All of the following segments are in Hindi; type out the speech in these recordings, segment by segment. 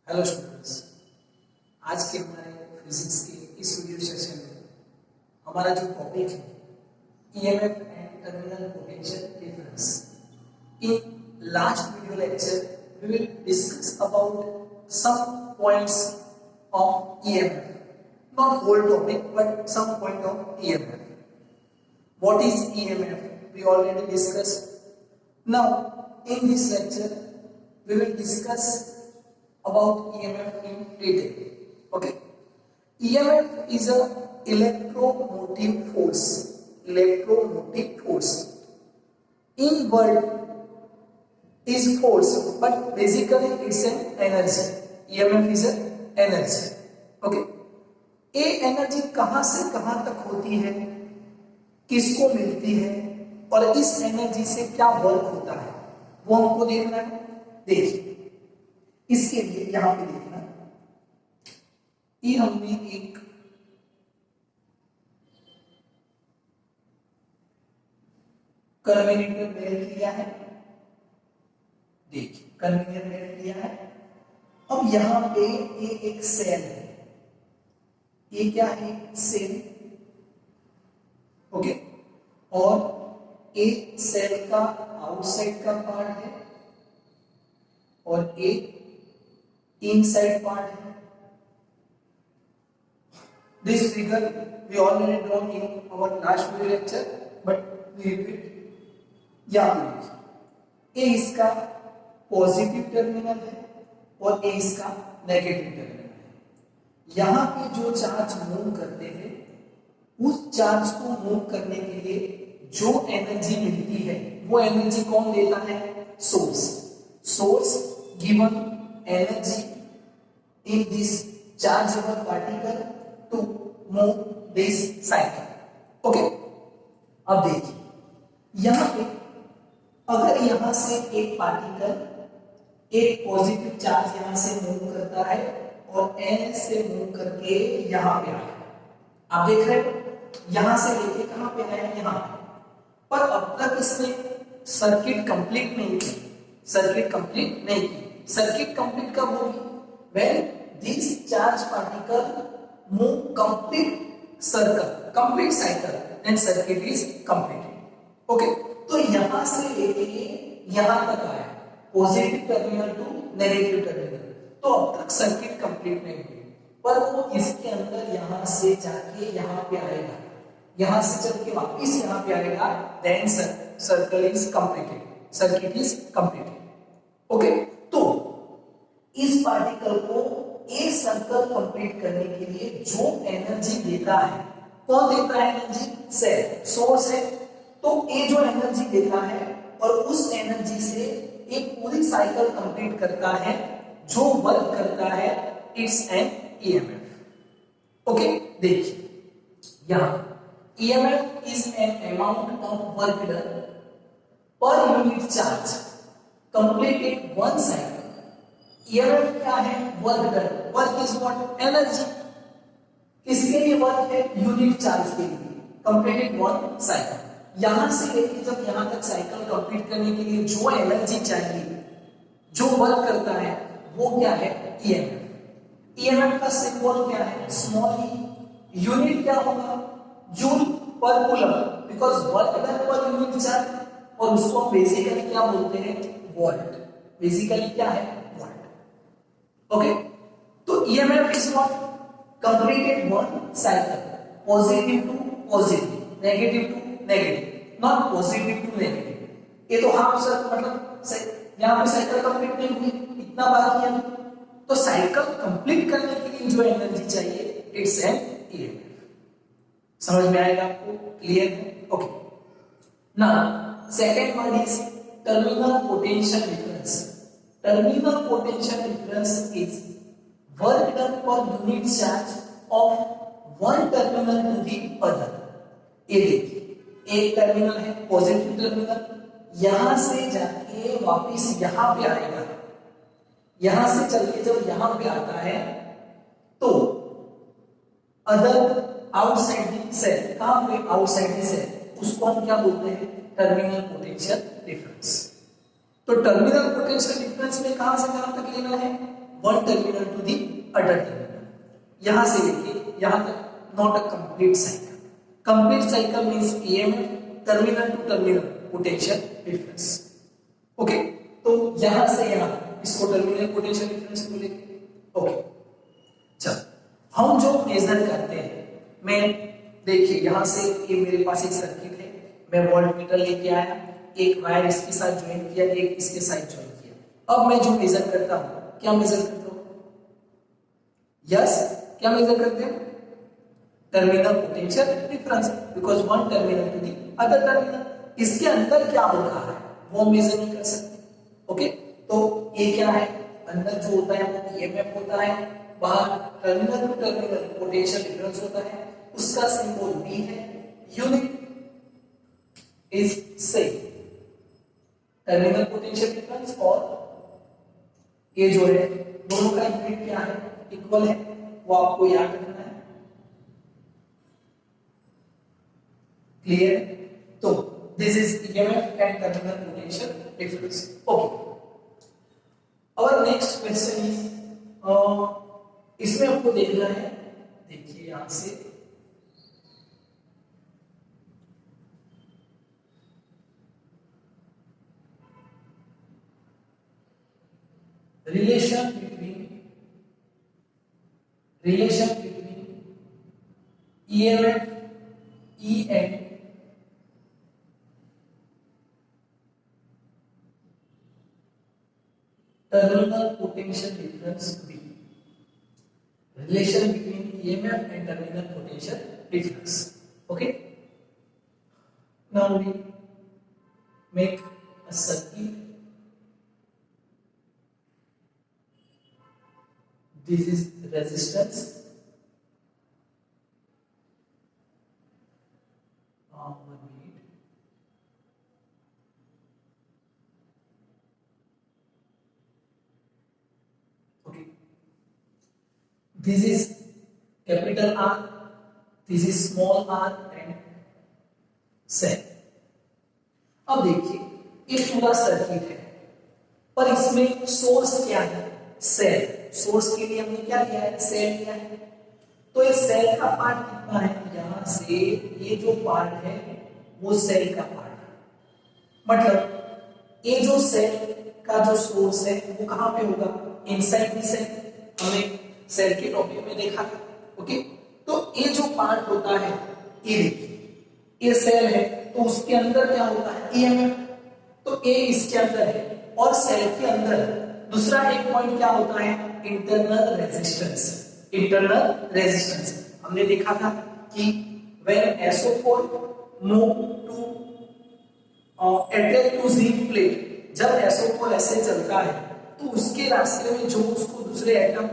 हेलो स्टूडेंट्स, आज के हमारे फिजिक्स के इस वीडियो सेशन में हमारा जो टॉपिक है EMF and terminal potential difference. In last video lecture we will discuss about some points of EMF, not whole topic but some point of EMF. What is EMF? We already discussed. Now in this lecture we will discuss about EMF in detail. Okay. EMF is a electromotive force. Electromotive force. In word is force, but basically it's an energy. EMF is an energy. Okay. ये एनर्जी कहां से कहां तक होती है, किसको मिलती है और इस एनर्जी से क्या वर्क होता है वो हमको देखना है। देखिए, इसके लिए यहां पे देखना, ये हमने एक कर्वेनेटर बेल्ट लिया है। देखिए, कर्वेनेटर बेल्ट लिया है। अब यहां पे ये एक सेल है, ये क्या है? सेल। ओके। और एक सेल का आउटसाइड का पार्ट है और एक इनसाइड पार्ट है। This figure we already drawn in our last video lecture, but we repeat. यहां ये इसका पॉजिटिव टर्मिनल है और ये इसका नेगेटिव टर्मिनल है। यहां पे जो चार्ज मूव करते हैं, उस चार्ज को मूव करने के लिए जो एनर्जी मिलती है वो एनर्जी कौन देता है? Source. Source given energy in this chargeable particle to move this cycle. Okay. अब देखिए, यहां पे अगर यहां से एक पार्टिकल एक पॉजिटिव चार्ज यहां से मूव करता है और एन से मूव करके यहां पे आया, आप देख रहे हो, यहां से लेके कहां पे आया? यहां पे। पर अब तक इसने सर्किट कंप्लीट नहीं की। सर्किट कंप्लीट नहीं की। सर्किट कंप्लीट कब होगी? When this charge particle move complete circle, complete cycle, then circuit is completed. Okay. तो यहां से लेके यहां तक आया, positive terminal to negative terminal, तो अब तक सर्किट कंप्लीट नहीं हुई। पर वो इसके अंदर यहां से जाके यहां पे आएगा, यहां से चल के वापस यहां पे आएगा, then circle is completed, circuit is completed. Okay. तो इस पार्टिकल को एक सर्कल कंप्लीट करने के लिए जो एनर्जी देता है, कौन देता है एनर्जी? सेल, सोर्स है। तो ये जो एनर्जी देता है और उस एनर्जी से एक पूरी साइकिल कंप्लीट करता है, जो वर्क करता है, इट्स एन ईएमएफ। ओके। देखिए, यहां EMF is an amount of work done per unit charge completed one cycle. EMF क्या है? Work done. Work is what? Energy. किसके लिए वर्क है? यूनिट चार्ज के लिए, कंप्लीटेड वन साइकिल। यहां से लेके जब यहां तक साइकिल कंप्लीट करने के लिए जो एनर्जी चाहिए, जो वर्क करता है, वो क्या है? ईएमएफ। ईएमएफ का सिंबल क्या है? स्मॉल ई। यूनिट क्या होगा? जूल पर coulomb, because work done per unit charge, और उसको हम बेसिकली क्या बोलते हैं? वोल्ट। बेसिकली क्या है? वोल्ट। ओके। तो EMF is what? Completed one cycle, positive to positive, negative to negative, not positive to negative. ये तो हाफ सर्कल, मतलब यहां पे साइकिल कंप्लीट नहीं हुई, इतना बाकी है। तो साइकिल कंप्लीट करने के लिए जो एनर्जी चाहिए, इट्स एन ईएमएफ। समझ में आएगा आपको? क्लियर है? Okay. Now second word is terminal potential difference. Terminal potential difference is work done per unit charge of one terminal to the other. ये देखिए, एक टर्मिनल है पॉजिटिव टर्मिनल, यहां से जाके वापस यहां पे आएगा, यहां से चल के जब यहां पे आता है तो अदर आउटसाइड द सेल, कहां पे? आउटसाइड द सेल, उसको हम क्या बोलते हैं? Terminal potential difference. तो टर्मिनल पोटेंशियल डिफरेंस में कहां से कहां तक लेना है? One terminal to the other terminal, यहां से लेके यहां तक not a complete cycle. Complete cycle means EMF terminal to terminal potential difference. Okay, तो यहां से यहां इसको टर्मिनल पोटेंशियल डिफरेंस बोलेंगे। ओके, चल हम जो मेजर करते हैं, मैं देखिए यहां से ये मेरे पास एक सर्किट है, मैं वोल्टमीटर लेके आया, एक वायर इसके साथ ज्वाइन किया, एक इसके साथ ज्वाइन किया। अब मैं जो मेजर करता हूं, क्या मेजर करता हूं? यस, क्या मेजर करते हैं? Terminal potential difference, because one terminal to the other terminal. इसके अंदर क्या हो रहा है वो मेजर नहीं कर सकते। ओके, तो ये क्या है, अंदर जो होता है वो ईएमएफ होता है, बाहर terminal to terminal potential difference होता है, उसका सिंबल V है। Unit is same, terminal potential difference और ये जो है दोनों का यूनिट क्या है, इक्वल है, वो आपको याद रखना है। क्लियर? तो this is EMF and terminal potential difference. Okay, और नेक्स्ट क्वेश्चन इज, इसमें आपको देखना है, देखिए यहां से relation between EMF E and terminal potential difference V. Relation between EMF and terminal potential difference. Okay. Now we make a circuit. This is resistance. 1 minute. Okay. This is capital R. This is small r and cell. अब देखिए ये पूरा सर्किट है, पर इसमें सोर्स क्या है? सेल। सोर्स के लिए हमने क्या लिया है? सेल लिया है। तो ये सेल का पार्ट कितना है? यहां से ये जो पार्ट है वो सेल का पार्ट है, मतलब ये जो सेल का जो सोर्स है वो कहां पे होगा? Inside the cell. हमने सेल के टॉपिक में देखा था। ओके, तो ये जो पार्ट होता है, ये देखिए ये सेल है, तो उसके अंदर क्या होता है? ईएमएफ। तो ए इसके अंदर है, और सेल के अंदर दूसरा एक पॉइंट क्या होता है? Internal resistance. इंटरनल रेजिस्टेंस हमने देखा था कि when SO4 move to attack to zinc plate, जब SO4 ऐसे चलता है तो उसके रास्ते में जो उसको दूसरे एटम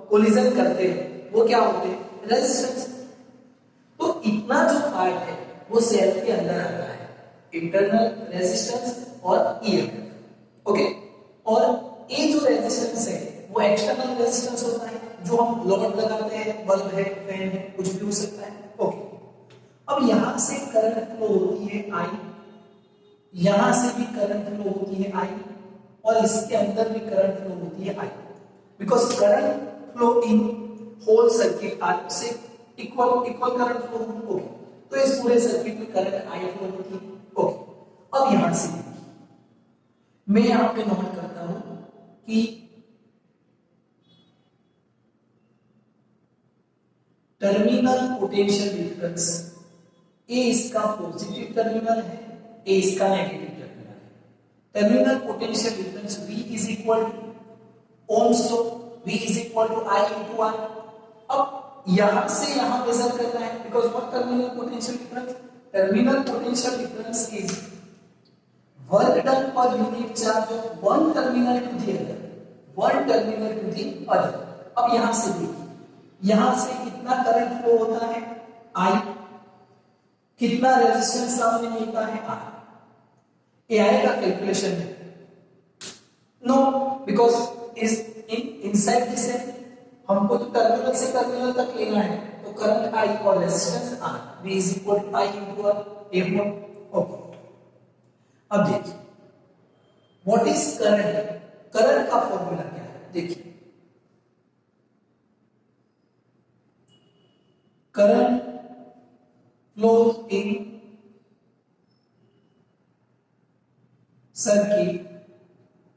कोलिजन करते हैं वो क्या होते हैं? रेजिस्टेंस। तो इतना जो पार्ट है वो सेल के अंदर आता है, इंटरनल रेजिस्टेंस और ईएमएफ। ओके, और ये जो रेजिस्टेंस है वो एक्सटर्नल रेजिस्टेंस होता है, जो हम लोड लगाते हैं, बल्ब है, फैन है, कुछ भी हो सकता है। ओके, अब यहां से करंट फ्लो होती है I, यहां से भी करंट फ्लो होती है I, और इसके अंदर भी करंट फ्लो होती है I, because current flow in whole circuit R से इक्वल करंट फ्लो होगी। तो इस पूरे सर्किट में करंट I फ्लो होती है। ओके, अब यहां से मैं यहां पे नोट करता हूं कि टर्मिनल पोटेंशियल डिफरेंस, ए इसका पॉजिटिव टर्मिनल है, ए इसका नेगेटिव टर्मिनल है। Terminal potential difference V is equal to ohm's law, V is equal to I into R। अब यहां से यहां मेजर करना है, because what terminal potential difference? Terminal potential difference is work done per unit charge of one terminal to the other, one terminal to the other. अब यहां से देखिए, यहां से कितना करंट फ्लो होता है? I, कितना रेजिस्टेंस सामने मिलता है? R। ये आएगा कैलकुलेशन में? No, because is inside this है, हमको तो टर्मिनल से टर्मिनल तक लेना है, तो करंट I और resistance R, V is equal to I into R। Okay, अब देखिए व्हाट इज करंट करंट का फॉर्मूला क्या है देखिए, current flows in circuit,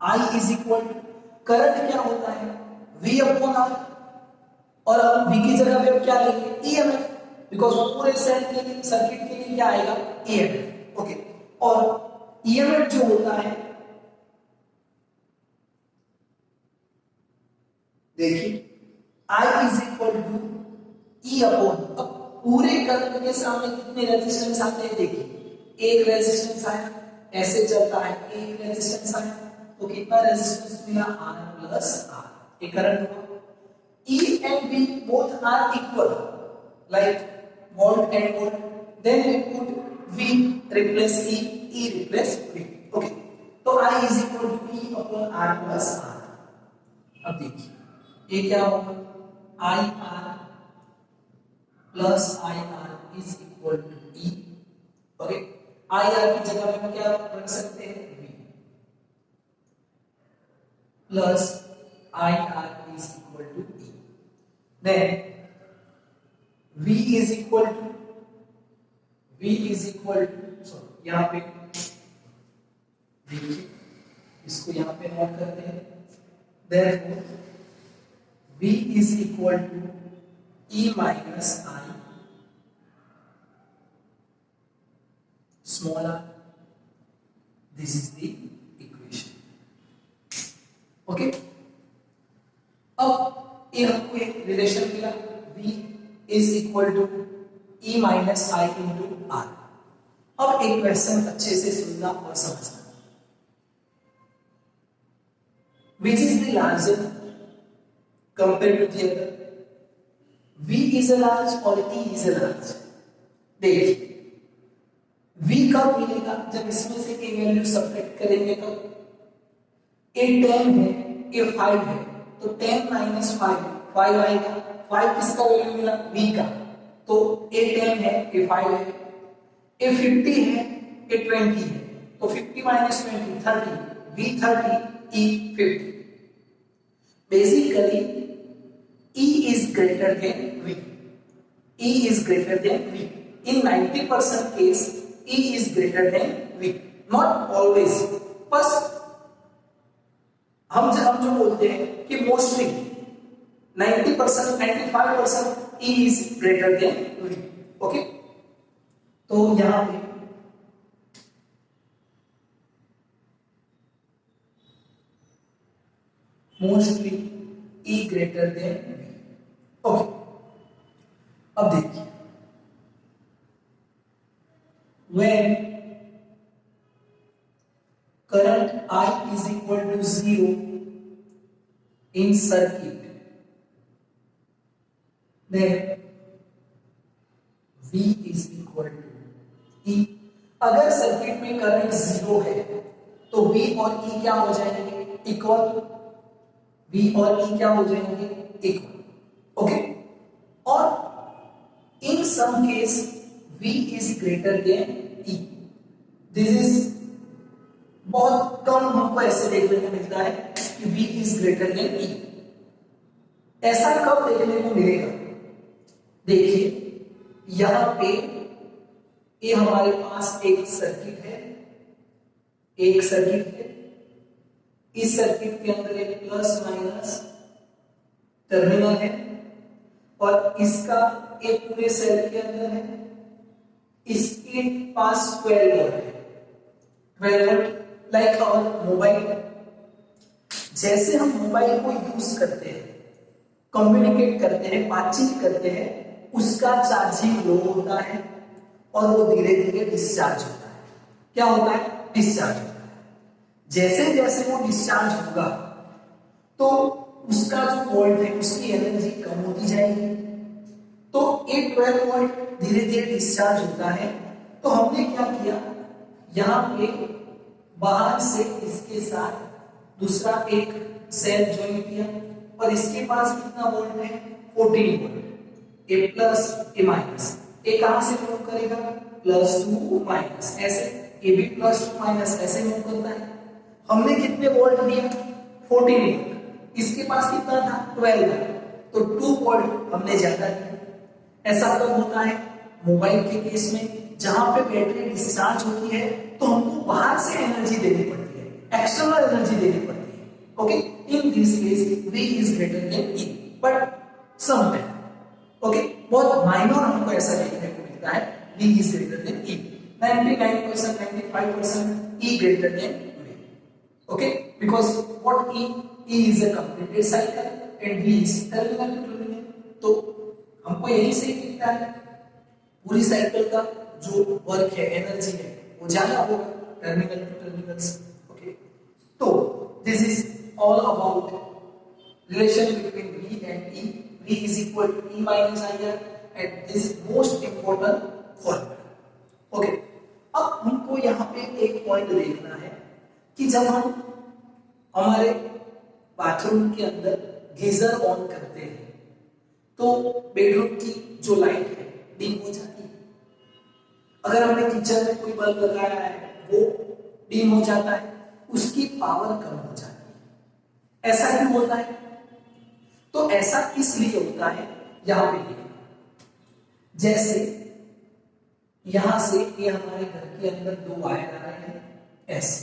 I is equal to, current क्या होता है V अपॉन R, और हम V की जगह पे अब क्या लेंगे EMF, बिकॉज पूरे सेल के लिए सर्किट के लिए क्या आएगा EMF, ओके। और EMF जो होता है देखिए I is equal to E upon, अब पूरे करंट के सामने कितने रेजिस्टेंस आते हैं देखिए, एक रेजिस्टेंस आया ऐसे चलता है, एक रेजिस्टेंस आया तो कितना रेजिस्टेंस मिला R प्लस R, ये करंट हुआ। E and V both are equal, like volt and volt, then we put V replace E, E replace V, okay, तो I is equal to E upon R plus R। अब देखिए ये क्या होगा, I R plus I R is equal to E, okay. I R की जगह में क्या रख सकते हैं V plus I R is equal to E, then V is equal to sorry यहाँ पे देखिए, इसको यहाँ पे नोट करते हैं, therefore V is equal to E minus I small r, this is the equation, okay। अब ये हमको एक रिलेशन मिला, V is equal to E minus I into R। अब एक क्वेश्चन अच्छे से सुनना और समझना, which is the larger compared to the other, V is a large और E is a large। देखिए V कब मिलेगा, जब इसमें से एक वैल्यू सब्ट्रैक्ट करेंगे तो, ये 10 है ये 5 है, तो 10 माइनस 5 आएगा, 5 किसका वैल्यू मिला V का, तो ये 10 है ये 5 है, ये 50 है ये 20 है, तो 50 minus 20 30, V 30 E 50। Basically E is greater than V, E is greater than V, in 90% case E is greater than V, not always, बस हम जो बोलते हैं कि mostly 90% 95% E is greater than V, okay. तो यहां पे mostly E greater than V, okay. अब देखिए when current I is equal to 0 in circuit, then V is equal to E। अगर सर्किट में करंट 0 है तो V और E क्या हो जाएंगे इक्वल, V और E क्या हो जाएंगे इक्वल, ओके। और in some case V is greater than E, this is बहुत कम हमको ऐसे देखने को मिलता है कि V is greater than E, ऐसा कब देखने को मिलेगा, देखिए यहां पे ये हमारे पास एक सर्किट है, इस सर्किट के अंदर एक प्लस माइनस टर्मिनल है, और इसका एक पूरे सेल के अंदर है, इसके पास 12 वोल्ट है, 12 वोल्ट लाइक आवर मोबाइल। जैसे हम मोबाइल को यूज करते हैं, कम्युनिकेट करते हैं, बातचीत करते हैं, उसका चार्जिंग लो होता है और वो धीरे धीरे डिस्चार्ज होता है। क्या होता है? डिस्चार्ज होता है। जैसे जैसे वो डिस्चार्ज होगा तो उसका जो वोल्ट है उसकी एनर्जी कम होती जाएगी, तो एक 12 वोल्ट धीरे धीरे डिस्चार्ज होता है। तो हमने क्या किया, यहाँ पे बाहर से इसके साथ दूसरा एक सेल ज्वाइन किया और इसके पास कितना वोल्ट है? 14 वोल्ट। ए प्लस ए माइनस, ए कहां से मूव करेगा? प्लस टू माइनस, ऐसे ए भी प्लस टू माइनस ऐसे मूव करता है। हमने कितने वोल्ट दिए? 14 वोल्ट, इसके पास कितना था 12 वोल्ट, तो 2 वोल्ट हमने ज्यादा दिया। ऐसा कब होता है मोबाइल के केस में, जहां पे बैटरी डिस्चार्ज होती है तो हमको बाहर से एनर्जी देनी पड़ती है, एक्सटर्नल एनर्जी देनी पड़ती है। Okay, in this case V is greater than E, but some time, okay, बहुत माइनर हमको ऐसा देखने को मिलता है V is greater than E, 99% 95% E greater than V, okay, because what E is a completed cycle and V is terminal to terminal, तो हमको यही से दिखता है पूरी साइकिल का जो वर्क है, एनर्जी है, वो ज्यादा होगा टर्मिनल टू टर्मिनल से। ओके, तो this is all about relation between V and E. V is equal to E minus IR and this is most important formula. Okay, अब हमको यहाँ पे एक पॉइंट देखना है कि जब हम हमारे बाथरूम के अंदर गीजर ऑन करते हैं तो बेडरूम की जो लाइट है डिम हो जाती है। अगर हमने किचन में कोई बल्ब लगाया है वो डिम हो जाता है, उसकी पावर कम हो जाती है। ऐसा क्यों होता है? तो ऐसा इसलिए होता है, यहां पे देखिए, जैसे यहां से ये हमारे घर के अंदर 2 वायर आ रहे हैं, ऐसे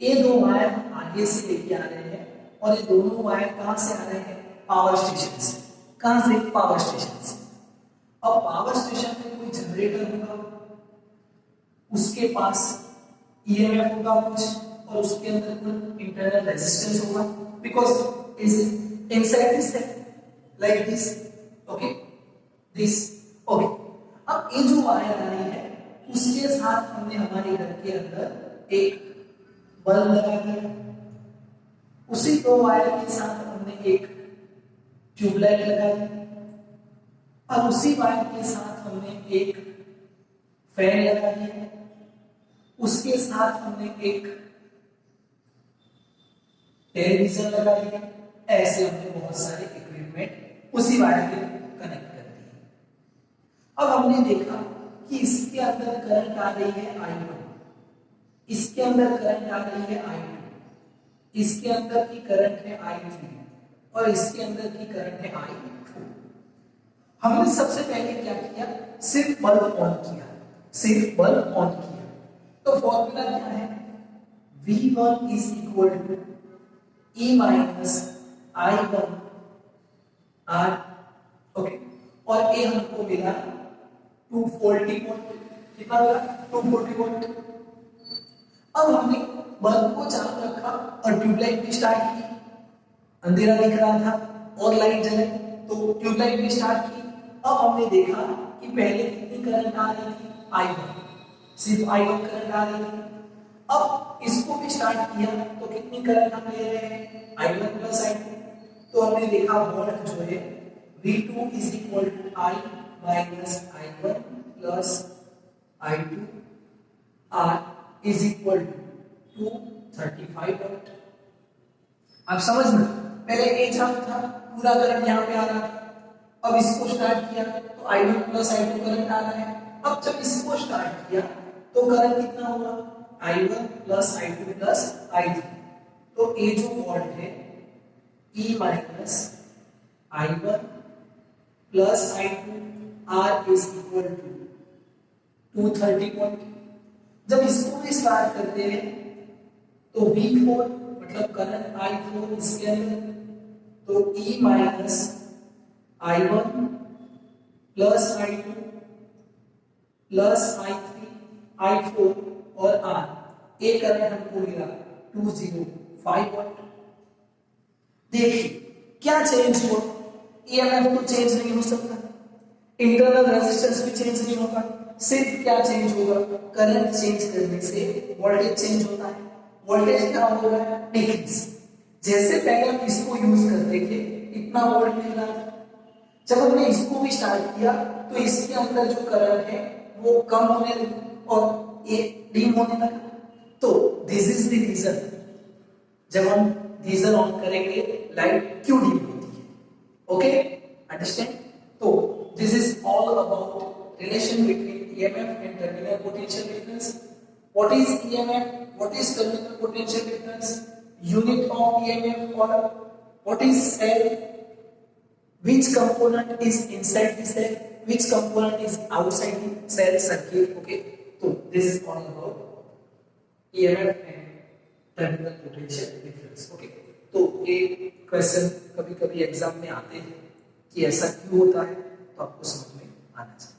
ये 2 वायर आगे से लेके आ रहे हैं और ये दोनों वायर कहां से आ रहे हैं? पावर स्टेशन से। कहां से? पावर स्टेशन से। अब पावर स्टेशन में कोई जनरेटर होगा, उसके पास ईएमएफ होगा कुछ और उसके अंदर कोई इंटरनल रेजिस्टेंस होगा, because is inside this like this, okay, this, okay. अब ये जो वायर आ रही है उसके साथ हमने हमारे घर के अंदर एक बल्ब लगा दिया, उसी 2 वायर के साथ हमने एक ट्यूबलाइट लगा दी और उसी वायर के साथ हमने एक फैन लगा दिया, उसके साथ हमने एक टेलीविजन लगा दिया। ऐसे हमने बहुत सारे इक्विपमेंट उसी वायर के कनेक्ट कर दिए। अब हमने देखा कि इसके अंदर करंट आ रही है I1, इसके अंदर करंट आ रही है I2, इसके अंदर की करंट है I3 और इसके अंदर की करंट है I4। हमने सबसे पहले क्या किया? सिर्फ बल्ब ऑन किया, सिर्फ बल्ब ऑन किया। तो फॉर्मूला क्या है? V1 is equal to E minus I1 R, okay, और ये हमको मिला 240 वोल्ट। कितना मिला? 240 वोल्ट। अब हमने बल्ब को चालू रखा और ट्यूबलाइट भी स्टार्ट की, अंधेरा दिख रहा था और लाइट जले तो ट्यूबलाइट भी स्टार्ट की। अब हमने देखा कि पहले कितनी करंट आ रही थी? I1, सिर्फ I1 करंट आ रही थी। अब इसको भी स्टार्ट किया तो कितनी करंट हम ले रहे हैं? I1 plus I2। तो हमने देखा वोल्ट जो है V2 is equal to I minus I1 plus I2 R is equal to 235 volt. आप समझना, पहले ये चालू था, पूरा करंट यहाँ पे आ रहा था, अब इसको स्टार्ट किया तो I1 प्लस I2 करंट आ रहा है। अब जब इसको स्टार्ट किया तो करंट कितना होगा? I1 plus I2 plus I3। तो ये जो वोल्ट है E minus I1 plus I2 R is equal to 230 volt. जब इसको भी स्टार्ट करते हैं तो V4 मतलब करंट I4 इसके अंदर, तो E minus I1 plus I2 plus I3 I4 और R, एक करंट हमको मिला 205 वोल्ट। देखिए क्या चेंज हुआ? ईएमएफ तो चेंज नहीं हो सकता, इंटरनल रेजिस्टेंस भी चेंज नहीं होगा, सिर्फ क्या चेंज होगा? करंट चेंज करने से वोल्टेज चेंज होता है। वोल्टेज क्या होगा? डिक्रीज। जैसे पहले हम इसको यूज करते थे इतना वोल्ट मिल रहा था, जब हमने इसको भी स्टार्ट किया तो इसके अंदर जो करंट है वो कम होने लगी और ये डिम होने लगा। तो दिस इज द रीजन जब हम गीजर ऑन करेंगे लाइट क्यों डिम होती है। Okay, understand? तो this is all about relation between EMF and terminal potential difference. What is EMF? What is terminal potential difference? unit of EMF, or what is cell, which component is inside the cell, which component is outside the cell circuit. Okay, so this is all about EMF and terminal potential difference. Okay, तो ये क्वेश्चन कभी कभी एग्जाम में आते हैं कि ऐसा क्यों होता है, तो आपको समझ में आना चाहिए.